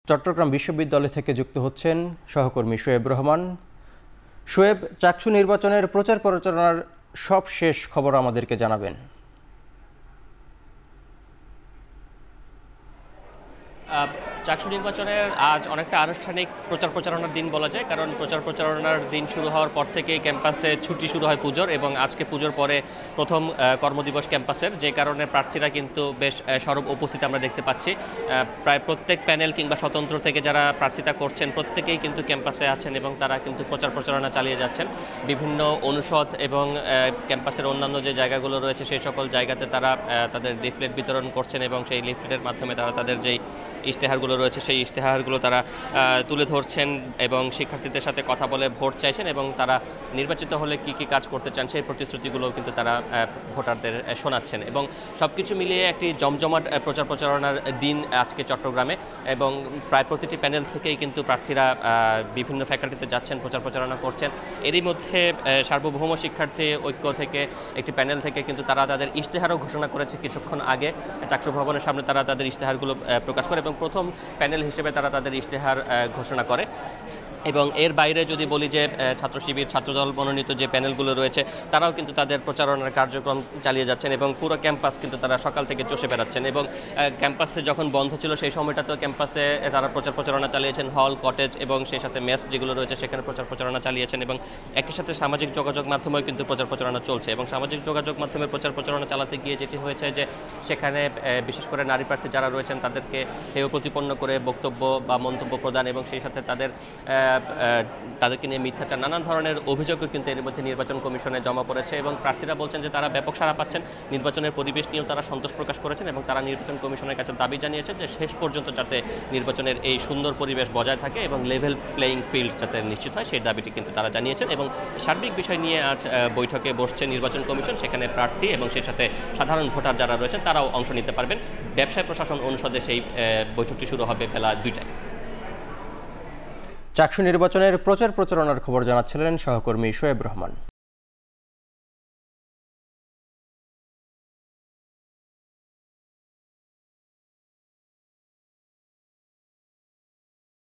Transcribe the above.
চট্টগ্রাম বিশ্ববিদ্যালয় থেকে যুক্ত হচ্ছেন সহকর্মী শোয়েব রহমান। শোয়েব, চাকসু নির্বাচনের প্রচার প্রচারণার সব শেষ খবর আমাদেরকে জানাবেন। চাকসু নির্বাচনের আজ অনেকটা আনুষ্ঠানিক প্রচার প্রচারণার দিন বলা যায়, কারণ প্রচার প্রচারণার দিন শুরু হওয়ার পর থেকেই ক্যাম্পাসে ছুটি শুরু হয় পুজোর, এবং আজকে পুজোর পরে প্রথম কর্মদিবস ক্যাম্পাসের, যে কারণে প্রার্থীরা কিন্তু বেশ সরব উপস্থিতি আমরা দেখতে পাচ্ছি। প্রায় প্রত্যেক প্যানেল কিংবা স্বতন্ত্র থেকে যারা প্রার্থিতা করছেন প্রত্যেকেই কিন্তু ক্যাম্পাসে আছেন এবং তারা কিন্তু প্রচার প্রচারণা চালিয়ে যাচ্ছেন। বিভিন্ন অনুষদ এবং ক্যাম্পাসের অন্যান্য যে জায়গাগুলো রয়েছে সেই সকল জায়গাতে তারা তাদের লিফলেট বিতরণ করছেন এবং সেই লিফলেটের মাধ্যমে তারা তাদের যেই ইশতেহারগুলো রয়েছে সেই ইশতেহারগুলো তারা তুলে ধরছেন এবং শিক্ষার্থীদের সাথে কথা বলে ভোট চাইছেন, এবং তারা নির্বাচিত হলে কি কি কাজ করতে চান সেই প্রতিশ্রুতিগুলোও কিন্তু তারা ভোটারদের শোনাচ্ছেন। এবং সব কিছু মিলিয়ে একটি জমজমাট প্রচার প্রচারণার দিন আজকে চট্টগ্রামে, এবং প্রায় প্রতিটি প্যানেল থেকেই কিন্তু প্রার্থীরা বিভিন্ন ফ্যাকাল্টিতে যাচ্ছেন, প্রচার প্রচারণা করছেন। এরই মধ্যে সার্বভৌম শিক্ষার্থী ঐক্য থেকে একটি প্যানেল থেকে কিন্তু তারা তাদের ইশতেহারও ঘোষণা করেছে কিছুক্ষণ আগে। চাকসু ভবনের সামনে তারা তাদের ইশতেহারগুলো প্রকাশ করে এবং প্রথম প্যানেল হিসেবে তারা তাদের ইশতেহার ঘোষণা করে। এবং এর বাইরে যদি বলি যে ছাত্র শিবির, ছাত্রদল মনোনীত যে প্যানেলগুলো রয়েছে তারাও কিন্তু তাদের প্রচারণার কার্যক্রম চালিয়ে যাচ্ছেন এবং পুরো ক্যাম্পাস কিন্তু তারা সকাল থেকে চষে বেড়াচ্ছেন। এবং ক্যাম্পাসে যখন বন্ধ ছিল সেই সময়টাতেও ক্যাম্পাসে তারা প্রচার প্রচারণা চালিয়েছেন, হল, কটেজ এবং সেই সাথে মেস যেগুলো রয়েছে সেখানে প্রচার প্রচারণা চালিয়েছেন। এবং একই সাথে সামাজিক যোগাযোগ মাধ্যমেও কিন্তু প্রচার প্রচারণা চলছে। এবং সামাজিক যোগাযোগ মাধ্যমে প্রচার প্রচারণা চালাতে গিয়ে যেটি হয়েছে যে সেখানে বিশেষ করে নারী প্রার্থী যারা রয়েছেন তাদেরকে হেয় প্রতিপন্ন করে বক্তব্য বা মন্তব্য প্রদান এবং সেই সাথে তাদেরকে নিয়ে মিথ্যাচার নানান ধরনের অভিযোগও কিন্তু এর মধ্যে নির্বাচন কমিশনে জমা পড়েছে। এবং প্রার্থীরা বলছেন যে তারা ব্যাপক সাড়া পাচ্ছেন, নির্বাচনের পরিবেশ নিয়েও তারা সন্তোষ প্রকাশ করেছেন এবং তারা নির্বাচন কমিশনের কাছে দাবি জানিয়েছেন যে শেষ পর্যন্ত যাতে নির্বাচনের এই সুন্দর পরিবেশ বজায় থাকে এবং লেভেল প্লেয়িং ফিল্ড যাতে নিশ্চিত হয় সেই দাবিটি কিন্তু তারা জানিয়েছেন। এবং সার্বিক বিষয় নিয়ে আজ বৈঠকে বসছে নির্বাচন কমিশন, সেখানে প্রার্থী এবং সেই সাথে সাধারণ ভোটার যারা রয়েছেন তারাও অংশ নিতে পারবেন। ব্যবসায় প্রশাসন অনুষদে সেই বৈঠকটি শুরু হবে বেলা 2টায়। চাকসু নির্বাচনের প্রচার প্রচারণার খবর জানাচ্ছিলেন সহকর্মী শোয়েব রহমান।